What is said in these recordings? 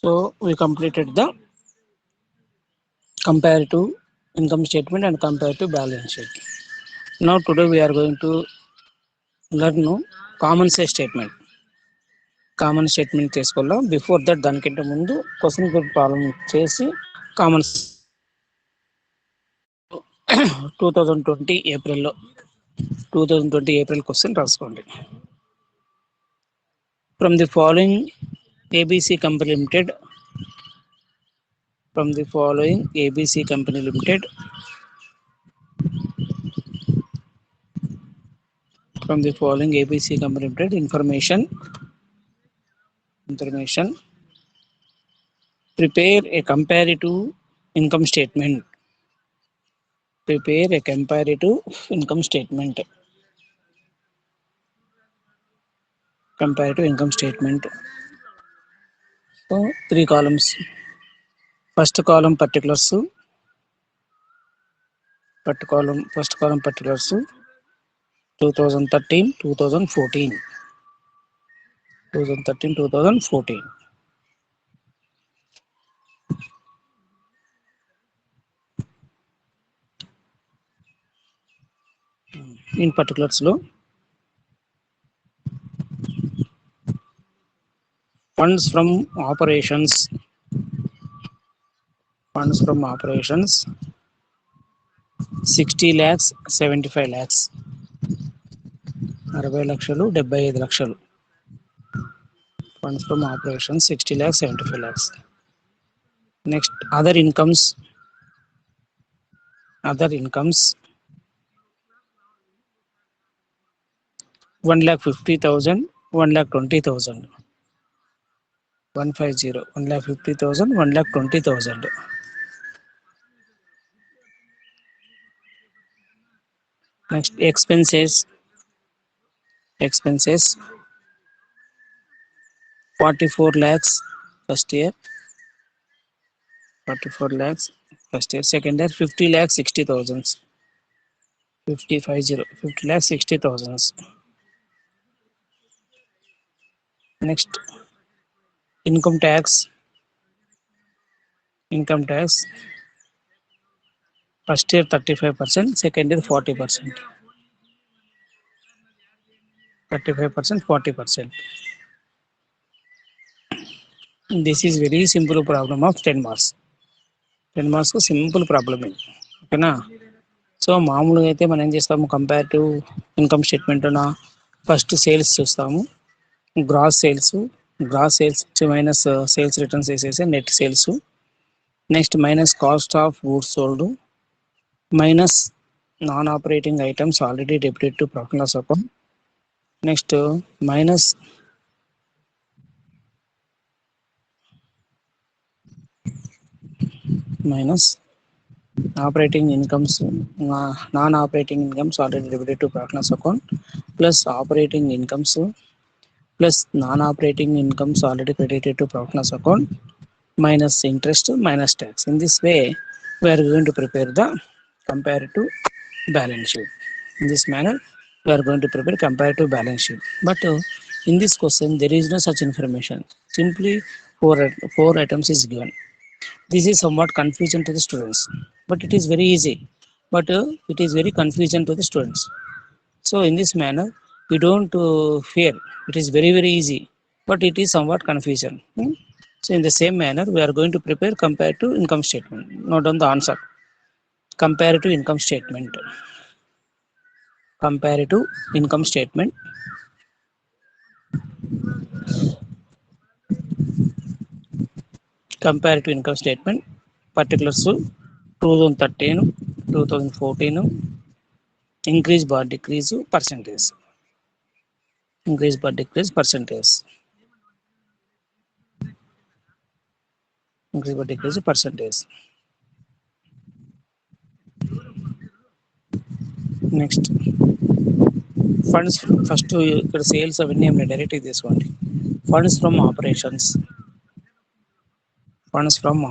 So we completed the comparative income statement and comparative balance sheet. Now today we are going to learn common size statement. Common statement చేసుకోవాలా. Before that దానికంటే ముందు question paper problem చేసి common 2020 ఏప్రిల్లో 2020 April question రాసుకోండి. From the following ABC company limited from the following ABC Company Limited information prepare a comparative income statement so 3 columns. First column particulars 2013 2014. In particulars lo funds from operations 60 lakhs 75 lakhs 60 లక్షలు 75 లక్షలు. Funds from operations 60 lakhs 75 lakhs. Next other incomes 1,50,000 1,20,000 150 1,50,000 1,20,000. Next expenses 44 lakhs first year, second year 50 lakhs 60,000 50 lakhs 60,000. Next income tax first year 35%, second year 40%, 40%. This is very simple problem of 10 marks. 10 marks simple ప్రాబ్లమే, ఓకేనా. So మామూలుగా అయితే మనం ఏం చేస్తాము, comparative income స్టేట్మెంట్న first sales చూస్తాము, gross sales minus sales returns వేసేసి net sales. Next minus cost of goods sold minus non operating items already debited to profit loss account. Next minus operating incomes, non-operating incomes already debited to profit loss account, plus operating incomes plus non-operating incomes already credited to profit loss account, minus interest minus tax. In this way we are going to prepare the comparative balance sheet. In this manner we are going to prepare comparative balance sheet. But in this question there is no such information. Simply four items is given. This is somewhat confusion to the students, but it is very easy, but it is very confusion to the students. So in this manner we don't fear, it is very easy, but it is somewhat confusion. So in the same manner we are going to prepare comparative income statement. Note down the answer. Comparative income statement particulars 2013 2014 increase bar decrease percentage. Increase bar decrease percentage. Next funds first ఇక్కడ sales అవన్నీ ఏమైనా డైరెక్ట్గా తీసుకోండి. Funds from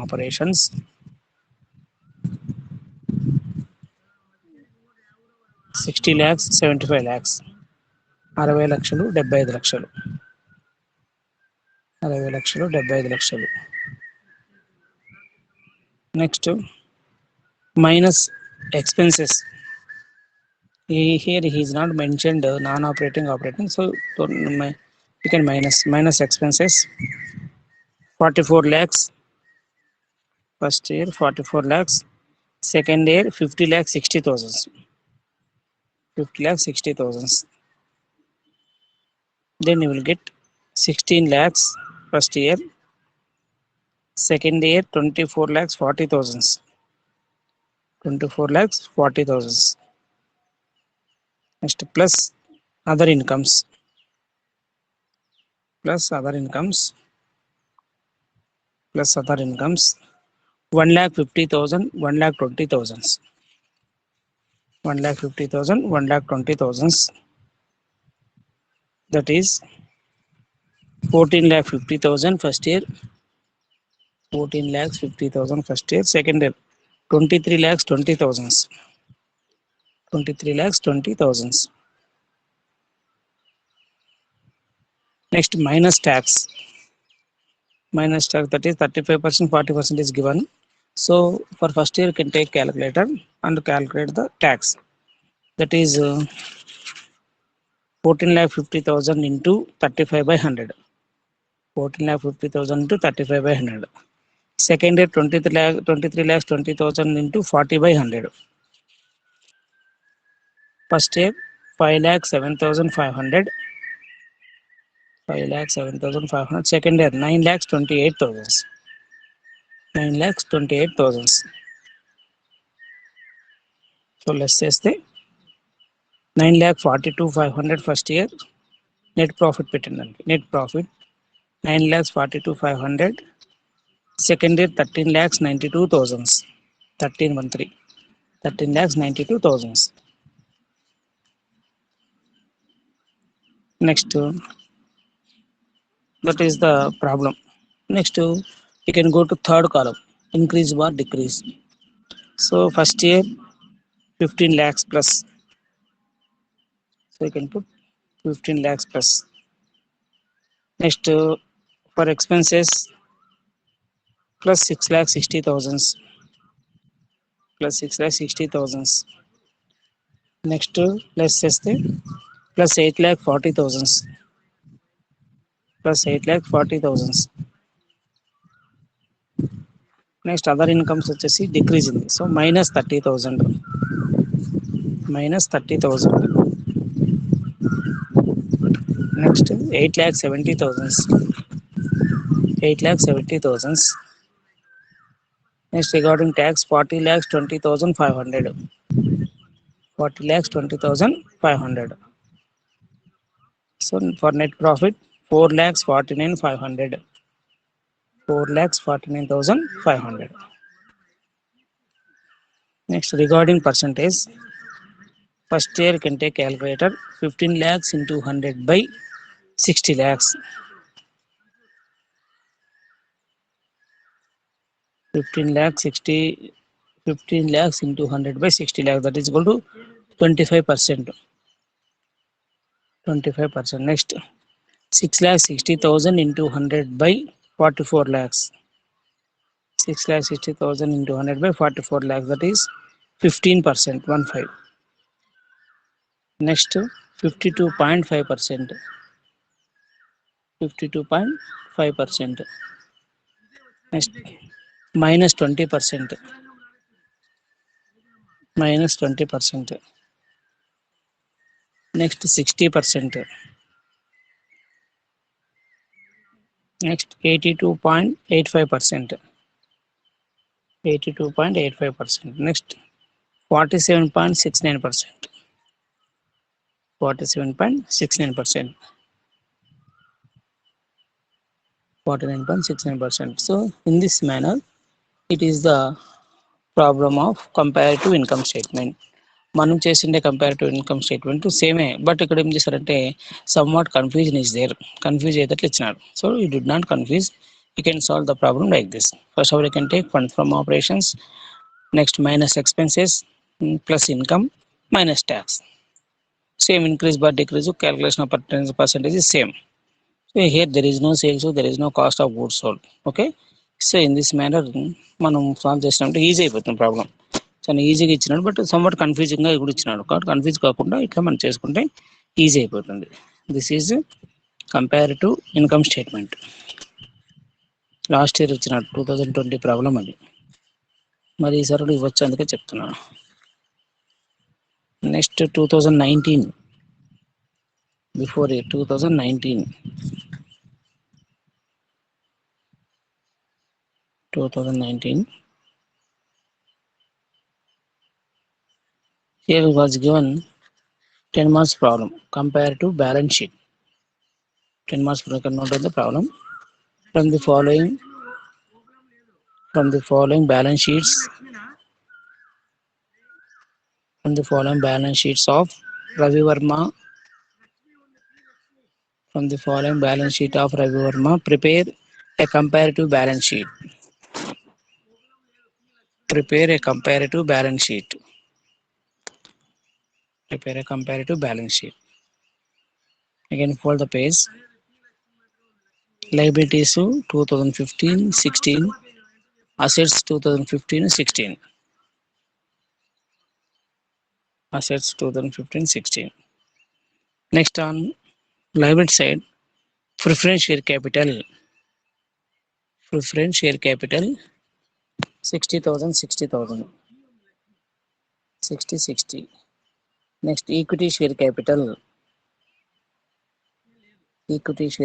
operations 60 lakhs 75 lakhs 60 లక్షలు 75 లక్షలు 60 లక్షలు 75 లక్షలు. Next, minus expenses. Here he is not mentioned non-operating operating, so you can minus expenses 44 lakhs first year, 44 lakhs second year, 50 lakhs 60,000, 50 lakhs 60,000. Then you will get 16 lakhs first year, second year 24 lakhs 40,000, 24 lakhs 40,000. Next, plus other incomes, plus other incomes, plus other incomes 1 lakh 50,000, 1 lakh 20,000, 1 lakh 50,000, 1 lakh 20,000. That is 14 lakh 50,000 first year, 14 lakhs 50,000 first year, second year 23 lakhs 20,000, 23 lakhs 20,000. Next, minus tax, minus tax, that is 35%, 40% is given. So for first year you can take calculator and calculate the tax. That is 14 lakh 50,000 into 35 by 100. 14 lakh 50,000 into 35 by 100. Second year 23 lakhs 20,000 into 40 by 100. First year 5 lakh 7,500. 5 lakh 7,500. Second year 9 lakhs 28,000. 9 lakhs 28,000. So let's say the 9 lakh 42,500 first year net profit పెట్టండి. Net profit 9 lakhs 42,500. Second year 13 lakhs 92,000. 13 lakhs 92,000. Next, that is the problem. Next, you can go to third column, increase or decrease. So first year 15 lakhs plus, so you can put 15 lakhs plus. Next, for expenses plus 6 lakh 60,000, plus 6 lakh 60,000. Next, let's say plus 8 lakh 40,000, plus 8 lakh 40,000. Next, other incomes వచ్చేసి decrease in, so minus 30,000, minus 30,000. Next, 8 lakh 70,000, 8 lakh 70,000. Next, regarding tax 40 lakhs 20,500, 40 lakhs 20,500. So for net profit 4 lakhs 49,500, 4 lakhs 49,500. Next, regarding percentage, first year you can take calculator, 15 lakhs into 100 by 60 lakhs, 15 lakhs 60, 15 lakhs into 100 by 60 lakhs, that is equal to 25%, 25%. Next, 6 lakhs 60,000 into 100 by 44 lakhs, 6 lakhs 60,000 into 100 by 44 lakhs, that is 15%, 1 5. Next, 52.5%, 52.5%. Next, minus 20%, minus 20%. Next, 60%. Next, 82.85%, 82.85%. Next, 47.69%, 47.69%, 49.69%. So in this manner, it is the problem of comparative income statement. మనం చేసిండే comparative income statement సేమే, but ఇక్కడ ఏం చేశారంటే somewhat confusion is there, confuse అయ్యేటట్లు ఇచ్చినాడు. So you do not confuse, you can solve the problem like this. First of all you can take fund from operations, next minus expenses plus income minus tax. Same increase but decrease, calculation of percentage is same. So here there is no sales, so there is no cost of goods sold. Okay. So in this manner మనం solve చేసినట్టు easy అయిపోతుంది problem. చాలా ఈజీగా ఇచ్చినాడు, but somewhat కన్ఫ్యూజింగ్గా కూడా ఇచ్చినాడు. కాబట్టి confuse కాకుండా ఇట్లా మనం చేసుకుంటే ఈజీ అయిపోతుంది. This is comparative income statement. Last year ఇచ్చినాడు 2020 ప్రాబ్లం అది, మరి ఈసారి కూడా ఇవ్వచ్చు, అందుకే చెప్తున్నాను. Next 2019, before year 2019. Here was given 10 marks problem, compare to balance sheet. 10 marks note on the problem. From the following balance sheets, of Ravi Verma, prepare a comparative balance sheet. Prepare a comparative balance sheet. Again, fold the page. Liabilities 2015-16, assets 2015-16. Assets 2015-16. Next, on liability side, preference share capital 60,000, 60. Next, equity share capital 80,000.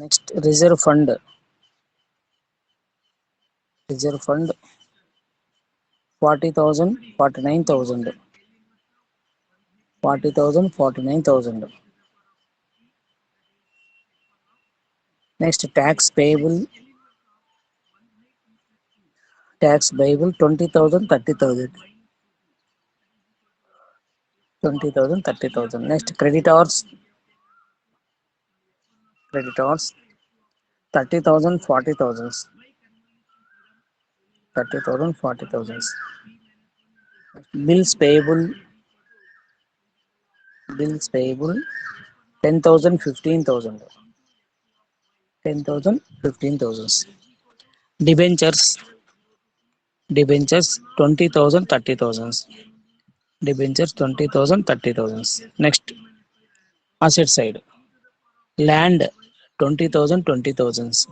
Next, reserve fund 40,000, 49,000. Next, tax payable 20,000, 30,000. Next, creditors 30,000, 40,000. Bills payable 10,000, 15,000. Debentures 20,000, 30,000. Next, asset side, land 20,000, 20,000.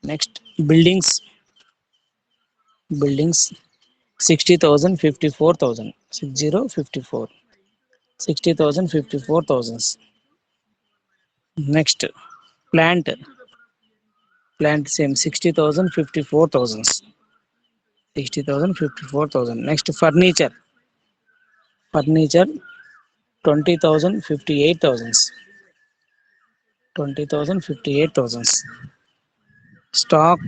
Next, buildings 60,000, 54,000. 60,000, 54,000. Next, plant same 60,000, 54,000. Next, furniture 20,000, 58,000. Stock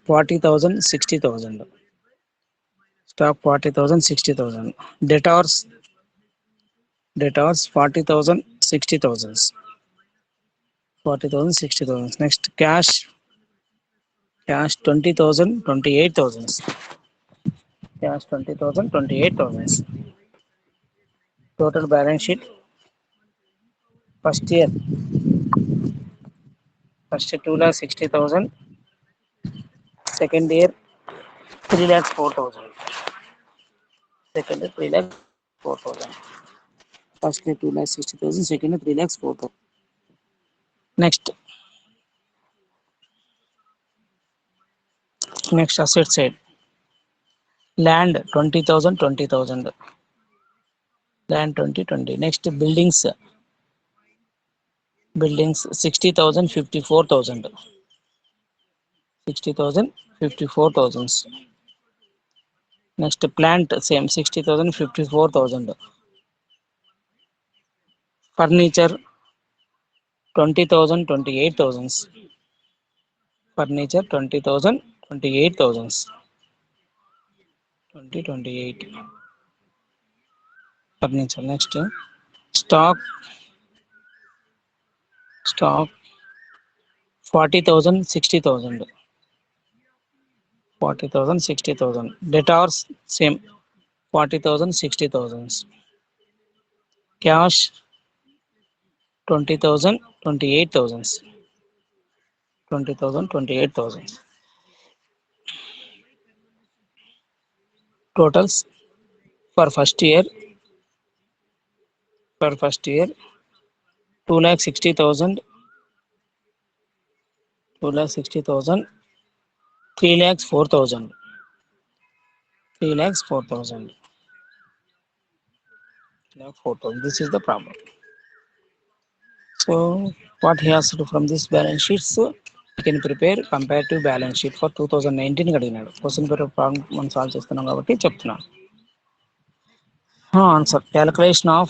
40,000, 60,000. Debtors 40,000, 60,000. Next, cash 20,000, 28,000. Total balance sheet first year 2,60,000. Second year 3,04,000. First year 2,60,000. Second year 3,04,000. Next, asset side, land 20,000, 20,000. Land 20. Next, buildings 60,000, 54,000. Next, plant same 60,000, 54,000. Furniture 20,000, 28,000. Furniture 20,000, 28,000. 28. Furniture. Next, stock 40,000, 60,000. Debtors same 40,000, 60,000. Cash 20,000, 28,000. 20,000, 28,000. Totals for first year 2,60,000, 2,60,000, 3,04,000, 3,04,000, 4,000. This is the problem. So what he has to do from this balance sheet? So we can prepare comparative balance sheet for 2019 అడిగినాడు. Question paper problem మనం solve చేస్తున్నాం కాబట్టి చెప్తున్నాను. Answer calculation of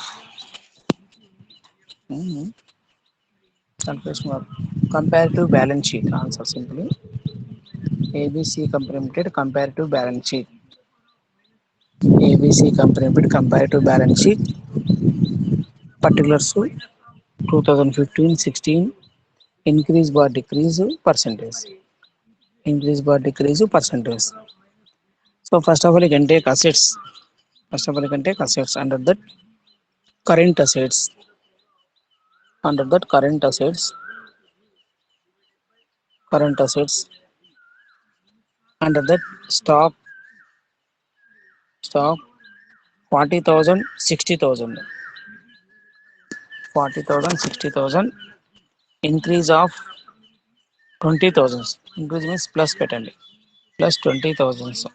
comparative balance sheet. Answer simply ABC Company Limited comparative balance sheet. ABC Company Limited comparative balance sheet. Particulars 2015-16 increase or decrease percentage. Increase or decrease percentage. So first of all you can take assets. Under that current assets. Under that stock 40,000, 60,000. 40,000, 60,000. Increase of 20,000. Increase means plus petandi. Plus 20,000.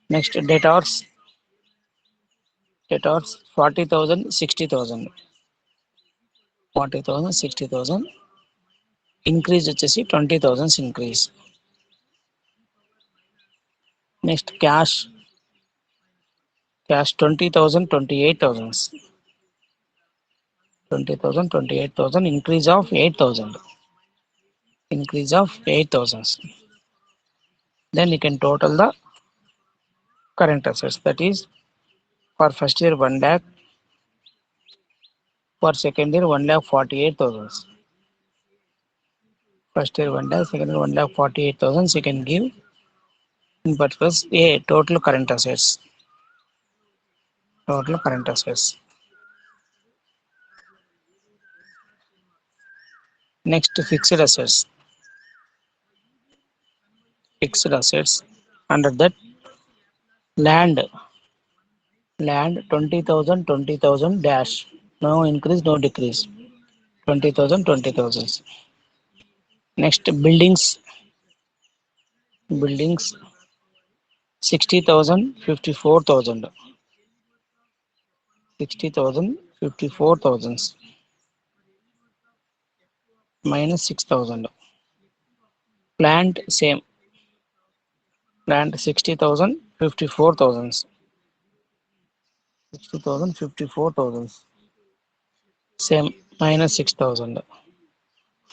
Next debtors 40,000, 60,000. 40,000, 60,000. Increase వచ్చేసి 20,000 increase. Next cash 20,000, 28,000. 20,000, 28,000. Increase of 8,000. Increase of 8,000. Then you can total the current assets. That is for first year 1 lakh. For second year 1,48,000. First year 1 lakh, second year 1,48,000. You can give in particulars A total current assets. Total current assets. Next fixed assets. Fixed assets. Under that land 20,000, 20,000 dash. No increase, no decrease. 20,000, 20,000. Next buildings 60,000, 54,000. 60,000, 54,000. Minus 6,000. Plant same. Plant 60,000, 54,000. 60,000, 54,000. Same minus 6,000.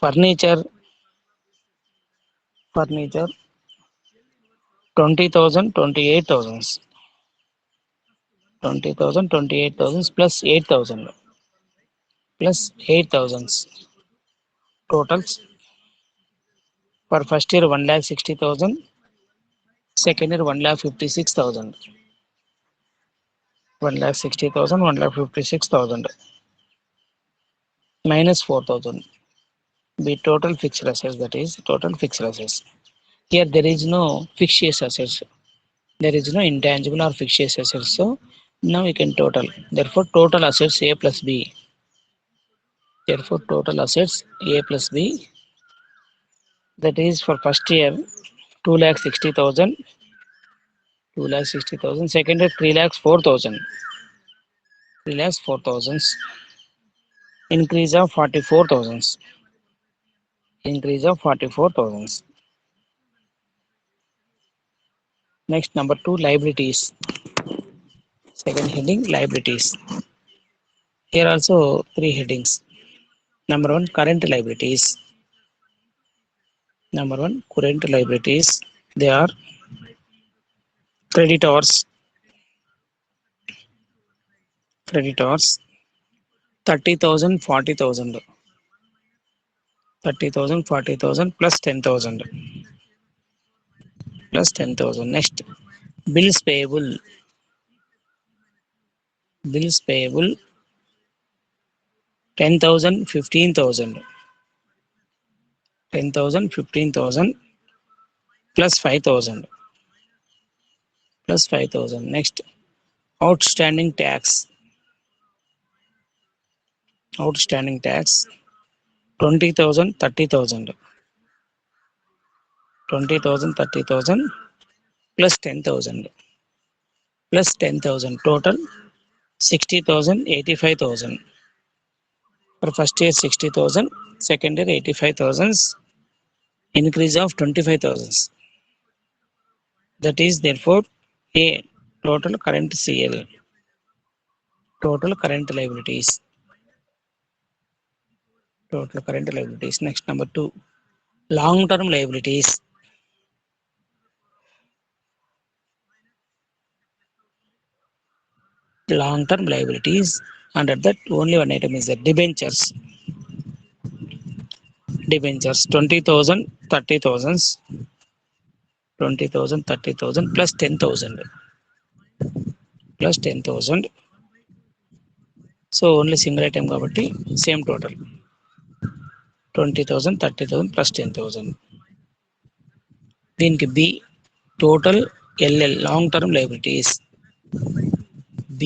Furniture 20,000, 28,000. 20,000, 28,000 plus 8,000. Plus 8,000. Totals for first year 1,60,000. Second year 1,56,000. 1,60,000, 1,56,000. Minus 4,000. Be total fixed assets. That is total fixed assets. Here there is no fixed assets. There is no intangible or fixed assets. So now we can total. Therefore total assets A plus B. Therefore total assets A plus B. That is for first year 2,60,000. 2,60,000. Second year 3,04,000. 3,04,000. Increase of 44,000. Increase of 44,000. Next number 2 liabilities. Second heading liabilities. Here also 3 headings. Number 1 current liabilities. Number 1 current liabilities. They are creditors 30,000, 40,000. 30,000, 40,000 plus 10,000. Plus 10,000. Next bills payable bills payable 10,000, 15,000, 10,000, 15,000 plus 5,000 plus 5,000. Next, outstanding tax, outstanding tax 20,000, 30,000, 20,000, 30,000 plus 10,000 plus 10,000 total 60,000, 85,000. For first year 60,000, second year 85,000, increase of 25,000. That is therefore a total current CL, total current liabilities, total current liabilities. Next, number 2, long term liabilities. Long term liabilities, under that only one item is the debentures. Debentures 20,000, 30,000, 20,000, 30,000 plus 10,000 plus 10,000. So only single item కాబట్టి same total 20,000, 30,000 plus 10,000. దీనికి B total LL long term liabilities. B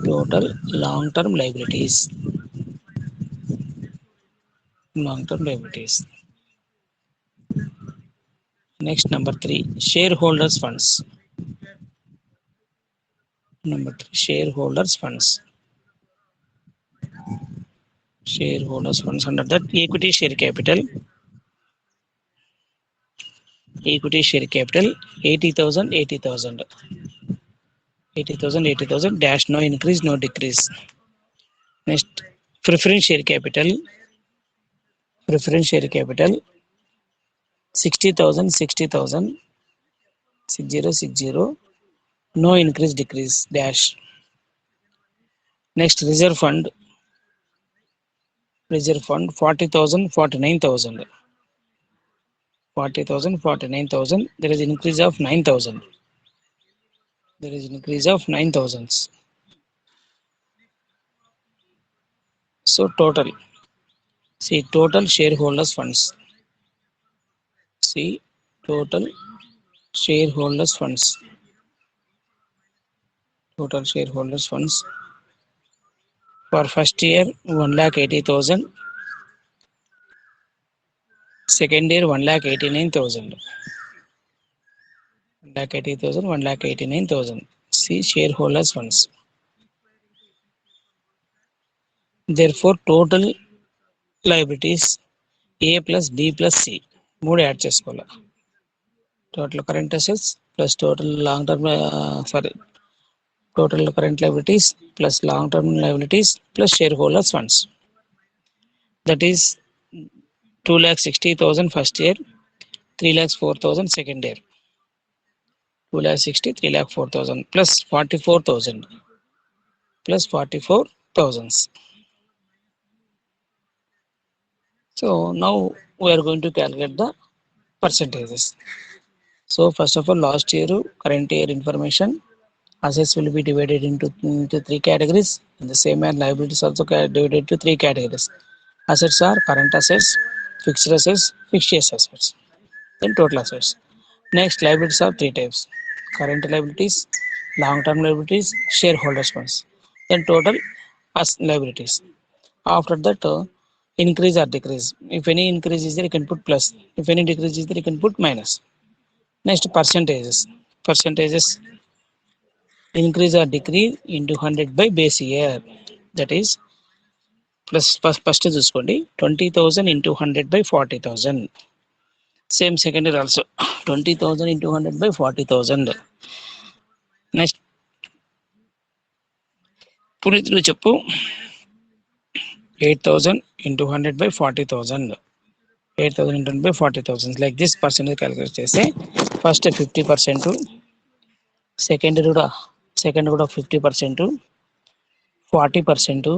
total long term liabilities. Long term liabilities. Next, number 3, shareholders funds. Number 3, shareholders funds. Shareholders funds, under that equity share capital. Equity share capital 80,000, 80,000. 80,000, 80,000 dash, no increase, no decrease. Next, preference share capital. Preference share capital 60,000, 60,000, 6060, no increase, decrease, dash. Next, reserve fund. Reserve fund 40,000, 49,000. 40,000, 49,000. There is increase of 9,000. There is increase of 9,000. So total. See total shareholders funds. See total shareholders funds. Total shareholders funds for first year 1,80,000. Second year 1,89,000. 1,80,000, 1,89,000. See shareholders funds. Therefore total liabilities A plus B plus C. మూడు add చేసుకోవాలి. Total current assets plus total long term total current liabilities plus long term liabilities plus shareholders funds. That is 2,60,000 first year, 3,04,000 second year. 2,60,000, 3,04,000 plus 44,000 plus 44,000. So now we are going to calculate the percentages. So first of all, last year current year information. Assets will be divided into 3 categories. In the same manner, liabilities also divided into 3 categories. Assets are current assets, fixed assets, fictitious assets, then total assets. Next, liabilities are 3 types: current liabilities, long-term liabilities, shareholders funds, then total liabilities. After that, increase or decrease. If any increase is there, you can put plus. If any decrease is there, you can put minus. Next, percentages. Percentages increase or decrease into 100 by base year. That is plus first చూసుకోండి 20,000 into 100 by 40,000. Same second year also 20,000 into 100 by 40,000. Next, Puneeth నువ్వు చెప్పు 8,000 into 100 by 40,000. 8,000 into 100 by 40,000. Like this percentage calculate చేస్తే first 50%, second కూడా 50%, 40%,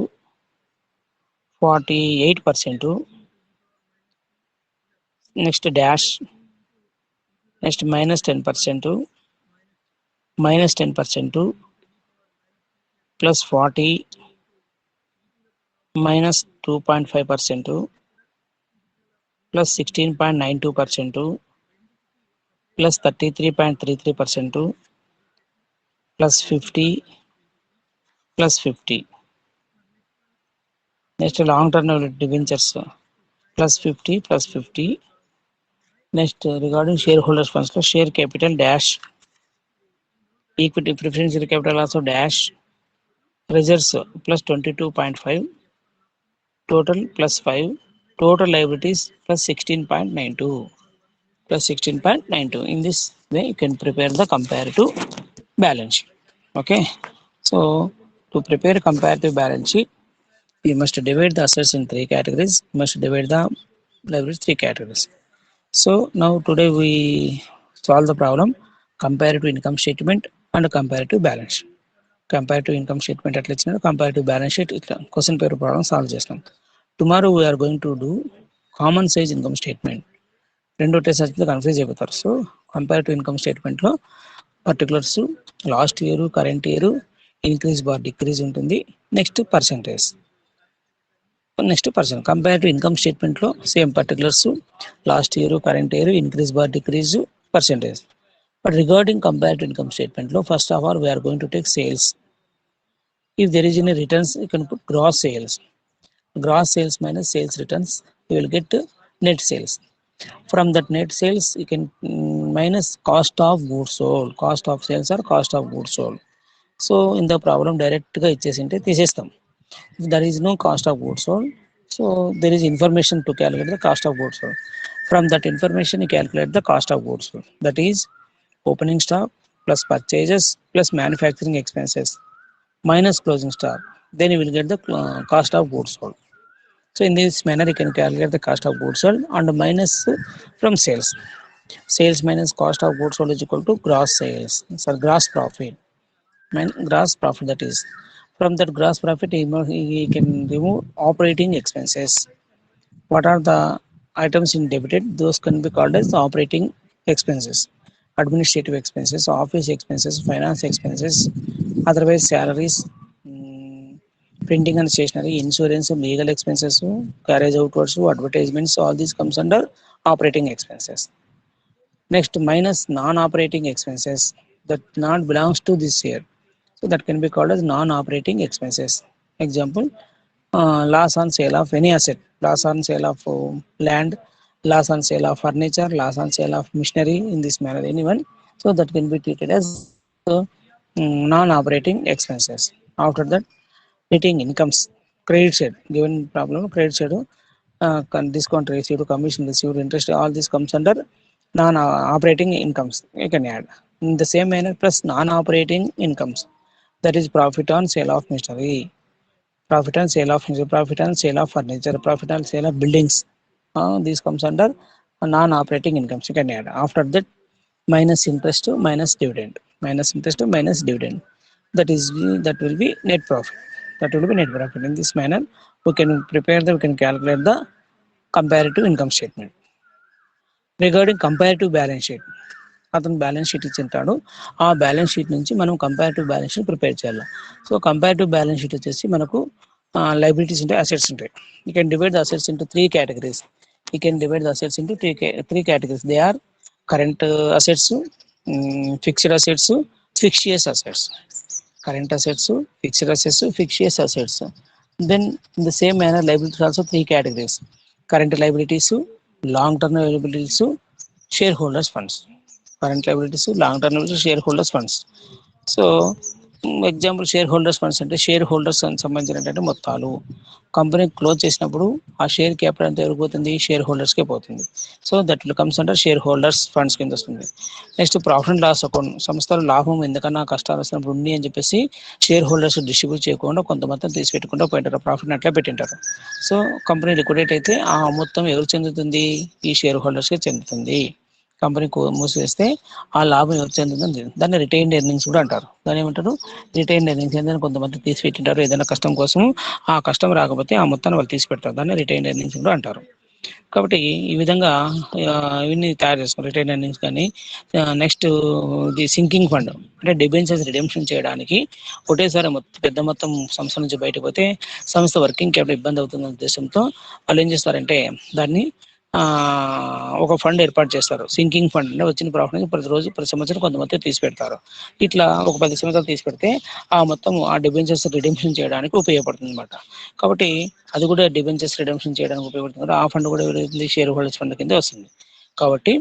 48%, next dash, next minus 10%, minus 10%, plus 40 minus 2.5% plus 16.92% plus 33.33% plus 50 plus 50. Next long term debentures plus 50 plus 50. Next regarding shareholders funds, share capital dash, equity preferential capital also dash, reserves plus 22.5, total plus 5, total liabilities plus 16.92 plus 16.92. In this way you can prepare the comparative balance sheet. Okay, so to prepare comparative balance sheet, you must divide the assets in three categories, you must divide the liabilities three categories. So now today we solve the problem comparative income statement and comparative balance sheet. Comparative income statement ఎట్లా ఇచ్చినాడు, comparative balance sheet ఇట్లా question paper problem solve చేస్తాం. Tomorrow we're going to do common size income statement. రెండు ఒకేసారి confuse అయిపోతారు. So comparative income స్టేట్మెంట్లో particulars last year current year increase bar decrease ఉంటుంది. Next percentage, next percent. Comparative income స్టేట్మెంట్లో same particulars last year current year increase bar decrease percentage. But regarding comparative income statement, first of all, we are going to take sales. If there is any returns, you can put gross sales. Gross sales minus sales returns, you will get net sales. From that net sales, you can minus cost of goods sold. Cost of sales or cost of goods sold. So in the problem, direct ga ichesinte తీసేస్తాం. If there is no cost of goods sold, so there is information to calculate the cost of goods sold. From that information, you calculate the cost of goods sold. That is opening stock plus purchases plus manufacturing expenses minus closing stock. Then you will get the cost of goods sold. So in this manner, you can calculate the cost of goods sold and minus from sales. Sales minus cost of goods sold is equal to gross sales. So gross profit. Gross profit, that is. From that gross profit, you can remove operating expenses. What are the items in debited? Those can be called as operating expenses. Administrative expenses, office expenses, finance expenses, otherwise salaries, printing and stationery, insurance, legal expenses, carriage outwards, advertisements, all this comes under operating expenses. Next, minus non-operating expenses that not belongs to this year. So that can be called as non-operating expenses. Example, loss on sale of any asset, loss on sale of land, loss on sale of furniture, loss on sale of machinery, in this manner anyone. So that can be treated as non-operating expenses. After that, netting incomes, credit side, given problem credit side, discount received, commission received, interest, all this comes under non-operating incomes. You can add in the same manner plus non-operating incomes, that is profit on sale of machinery, profit on sale of profit on sale of furniture, profit on sale of buildings. This comes under non-operating incomes. You can add. After that, minus interest minus dividend, minus interest minus dividend. That will be net profit. That will be net profit. In this manner, we can we can calculate the comparative income statement. Regarding comparative balance sheet, అతను balance sheet ఇచ్చింటాడు. ఆ balance sheet నుంచి మనం comparative balance sheet prepare చేయాలి. So comparative balance sheet వచ్చేసి మనకు liabilities ఉంటాయి, assets ఉంటాయి. You can divide the assets into three categories. You can divide the assets into three categories. They are current assets, fixed assets, fixed assets. Current assets, fixed assets, fixed assets. Then in the same manner, liabilities also three categories: current liabilities, long term liabilities, shareholders funds. Current liabilities, long term liabilities, shareholders funds. So example share holders funds అంటే share holders సంబంధించినటువంటి మొత్తాలు. Company close చేసినప్పుడు ఆ share capital ఎంత ఎవరికి పోతుంది, share హోల్డర్స్కే పోతుంది. So that comes under share holders funds కింద వస్తుంది. Next profit and loss account, సంస్థలు లాభం ఎందుకన్నా కష్టాలు వస్తున్నప్పుడు ఉంది అని చెప్పేసి షేర్ హోల్డర్స్ డిస్ట్రిబ్యూట్ చేయకుండా కొంత మొత్తం తీసి పెట్టుకుంటూ పోయింటారు, ప్రాఫిట్ అట్లా పెట్టింటారు. సో కంపెనీ లిక్విడేట్ అయితే ఆ మొత్తం ఎవరు చెందుతుంది, ఈ షేర్ హోల్డర్స్కే చెందుతుంది. కంపెనీ మూసివేస్తే ఆ లాభం ఎవరు చెందుతుంది, దాన్ని రిటైన్డ్ ఎర్నింగ్స్ కూడా అంటారు. దాన్ని ఏమంటారు, రిటైన్డ్ ఎర్నింగ్స్. ఏదైనా కొంతమంది తీసి పెట్టింటారు ఏదైనా కష్టం కోసం, ఆ కష్టం రాకపోతే ఆ మొత్తాన్ని వాళ్ళు తీసి పెడతారు, దాన్ని రిటైన్డ్ ఎర్నింగ్స్ కూడా అంటారు. కాబట్టి ఈ విధంగా ఇవన్నీ తయారు చేసుకోవాలి, రిటైన్ ఎర్నింగ్స్ కానీ. నెక్స్ట్ ది సింకింగ్ ఫండ్, అంటే డిబెంచర్స్ రిడెంప్షన్ చేయడానికి ఒకటేసారి పెద్ద మొత్తం సంస్థ నుంచి బయటకు పోతే సంస్థ వర్కింగ్ క్యాపిటల్ ఇబ్బంది అవుతున్న ఉద్దేశంతో వాళ్ళు ఏం చేస్తారంటే దాన్ని ఒక ఫండ్ ఏర్పాటు చేస్తారు. సింకింగ్ ఫండ్ అంటే వచ్చిన ప్రాఫిట్ ప్రతి సంవత్సరం కొంత మొత్తం తీసి పెడతారు. ఇట్లా ఒక 10 సంవత్సరాలు తీసి పెడితే ఆ డిబెంచర్స్ రిడెంప్షన్ చేయడానికి ఉపయోగపడుతుంది అనమాట. కాబట్టి అది కూడా డిబెంచర్స్ రిడెంప్షన్ చేయడానికి ఉపయోగపడుతుంది. ఆ ఫండ్ కూడా షేర్ హోల్డర్స్ ఫండ్ కింద వస్తుంది. కాబట్టి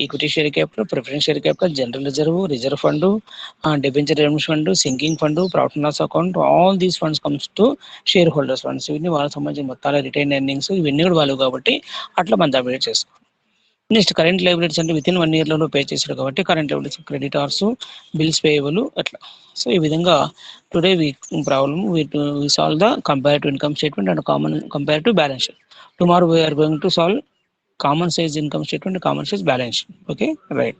equity share capital, preference share capital, general reserve fund, debenture redemption fund, sinking fund, profit and loss account, all these funds comes to share holders funds. ఇవన్నీ వాళ్ళకి సంబంధించిన మొత్తాల రిటైన్ ఎర్నింగ్స్ ఇవన్నీ కూడా వాళ్ళు కాబట్టి అట్లా మనం అప్డేట్ చేసుకోవాలి. నెక్స్ట్ కరెంట్ లయబిలిటీస్ అంటే వితిన్ 1 yearలో పే చేశారు కాబట్టి current liabilities, creditors, bills payable అట్లా. సో ఈ విధంగా today we solve the comparative income statement and common comparative balance sheet. Tomorrow we are going to solve common size income statement and common size balance sheet. Okay, right.